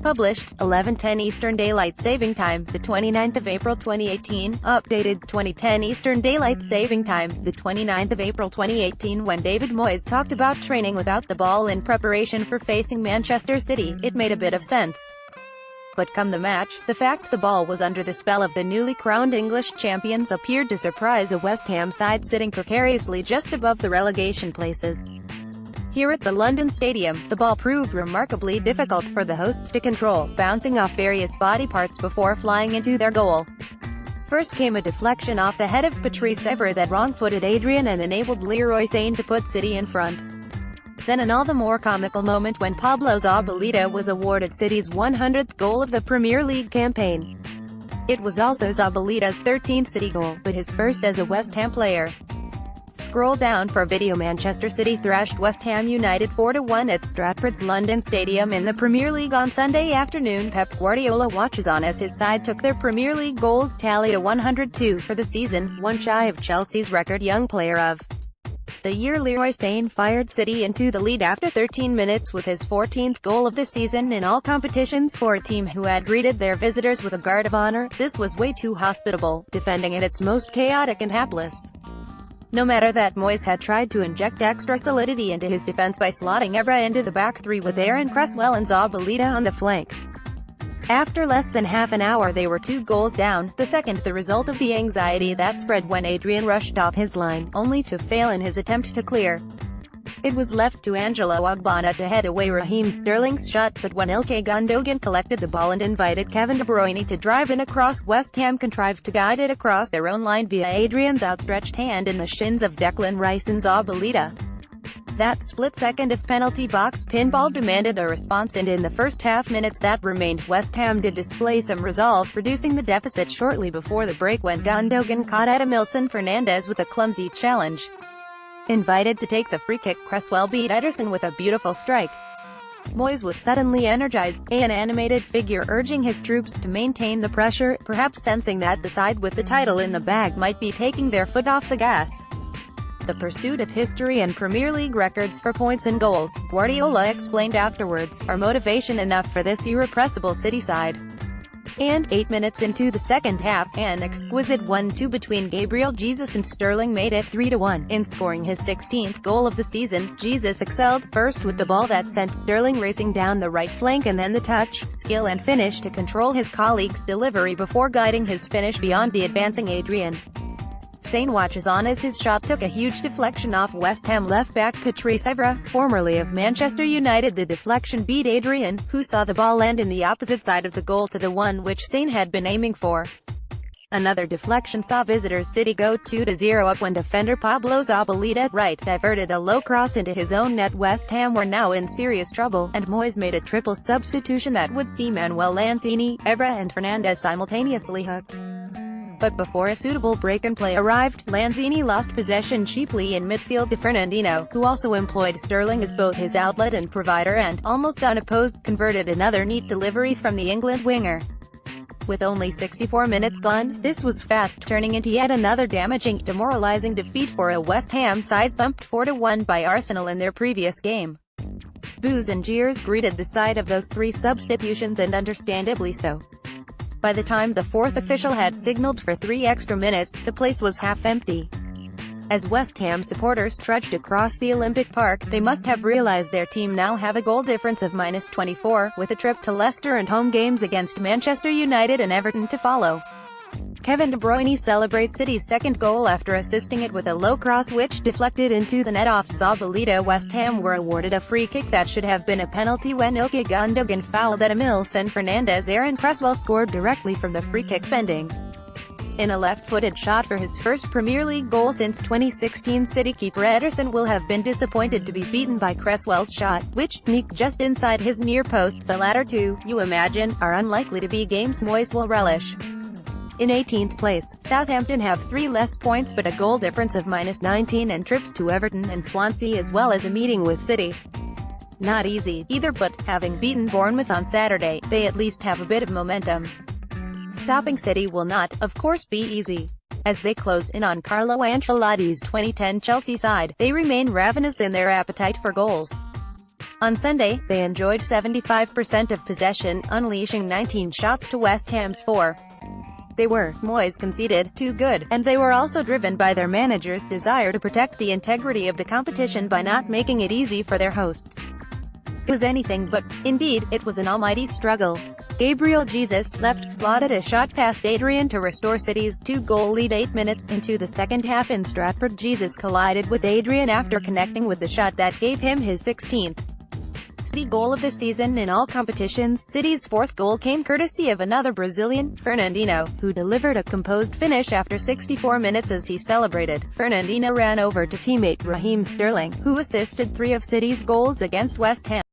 Published, 11:10 Eastern Daylight Saving Time, the 29th of April 2018. Updated, 2010 Eastern Daylight Saving Time, the 29th of April 2018. When David Moyes talked about training without the ball in preparation for facing Manchester City, it made a bit of sense. But come the match, the fact the ball was under the spell of the newly crowned English champions appeared to surprise a West Ham side sitting precariously just above the relegation places. Here at the London Stadium, the ball proved remarkably difficult for the hosts to control, bouncing off various body parts before flying into their goal. First came a deflection off the head of Patrice Evra that wrong-footed Adrian and enabled Leroy Sane to put City in front. Then an all the more comical moment when Pablo Zabaleta was awarded City's 100th goal of the Premier League campaign. It was also Zabaleta's 13th City goal, but his first as a West Ham player. Scroll down for video. Manchester City thrashed West Ham United 4-1 at Stratford's London Stadium in the Premier League on Sunday afternoon. Pep Guardiola watches on as his side took their Premier League goals tally to 102 for the season, one shy of Chelsea's record young player of the year. Leroy Sane fired City into the lead after 13 minutes with his 14th goal of the season in all competitions for a team who had greeted their visitors with a guard of honor. This was way too hospitable, defending at its most chaotic and hapless. No matter that Moyes had tried to inject extra solidity into his defense by slotting Evra into the back three with Aaron Cresswell and Zabaleta on the flanks. After less than half an hour they were 2 goals down, the second the result of the anxiety that spread when Adrian rushed off his line, only to fail in his attempt to clear. It was left to Angelo Ogbonna to head away Raheem Sterling's shot, but when Ilkay Gundogan collected the ball and invited Kevin De Bruyne to drive in across, West Ham contrived to guide it across their own line via Adrian's outstretched hand in the shins of Declan Rice and Zabaleta. That split second of penalty box pinball demanded a response, and in the first half minutes that remained, West Ham did display some resolve, reducing the deficit shortly before the break when Gundogan caught Edmilson Fernandez with a clumsy challenge. Invited to take the free kick, Cresswell beat Ederson with a beautiful strike. Moyes was suddenly energized, an animated figure urging his troops to maintain the pressure, perhaps sensing that the side with the title in the bag might be taking their foot off the gas. The pursuit of history and Premier League records for points and goals, Guardiola explained afterwards, are motivation enough for this irrepressible City side. And, 8 minutes into the second half, an exquisite 1-2 between Gabriel Jesus and Sterling made it 3-1. In scoring his 16th goal of the season, Jesus excelled, first with the ball that sent Sterling racing down the right flank and then the touch, skill and finish to control his colleague's delivery before guiding his finish beyond the advancing Adrian. Sane watches on as his shot took a huge deflection off West Ham left-back Patrice Evra, formerly of Manchester United. The deflection beat Adrian, who saw the ball land in the opposite side of the goal to the one which Sane had been aiming for. Another deflection saw visitors City go 2-0 up when defender Pablo Zabaleta right diverted a low cross into his own net. West Ham were now in serious trouble, and Moyes made a triple substitution that would see Manuel Lanzini, Evra and Fernandez simultaneously hooked. But before a suitable break-and-play arrived, Lanzini lost possession cheaply in midfield to Fernandinho, who also employed Sterling as both his outlet and provider and, almost unopposed, converted another neat delivery from the England winger. With only 64 minutes gone, this was fast turning into yet another damaging, demoralizing defeat for a West Ham side thumped 4-1 by Arsenal in their previous game. Boos and jeers greeted the side of those 3 substitutions, and understandably so. By the time the 4th official had signaled for 3 extra minutes, the place was half empty. As West Ham supporters trudged across the Olympic Park, they must have realized their team now have a goal difference of -24, with a trip to Leicester and home games against Manchester United and Everton to follow. Kevin De Bruyne celebrates City's second goal after assisting it with a low cross which deflected into the net off Zabaleta. West Ham were awarded a free kick that should have been a penalty when Ilkay Gundogan fouled Edmilson Fernandez. Aaron Cresswell scored directly from the free kick bending in a left-footed shot for his first Premier League goal since 2016. City keeper Ederson will have been disappointed to be beaten by Cresswell's shot, which sneaked just inside his near post. The latter two, you imagine, are unlikely to be games Moyes will relish. In 18th place, Southampton have 3 less points but a goal difference of -19 and trips to Everton and Swansea as well as a meeting with City. Not easy, either, but, having beaten Bournemouth on Saturday, they at least have a bit of momentum. Stopping City will not, of course, be easy. As they close in on Carlo Ancelotti's 2010 Chelsea side, they remain ravenous in their appetite for goals. On Sunday, they enjoyed 75% of possession, unleashing 19 shots to West Ham's 4. They were, Moyes conceded, too good, and they were also driven by their manager's desire to protect the integrity of the competition by not making it easy for their hosts. It was anything but. Indeed, it was an almighty struggle. Gabriel Jesus left slotted a shot past Adrian to restore City's 2-goal lead 8 minutes into the second half in Stratford. Jesus collided with Adrian after connecting with the shot that gave him his 16th City goal of the season in all competitions. City's fourth goal came courtesy of another Brazilian, Fernandinho, who delivered a composed finish after 64 minutes as he celebrated. Fernandinho ran over to teammate Raheem Sterling, who assisted 3 of City's goals against West Ham.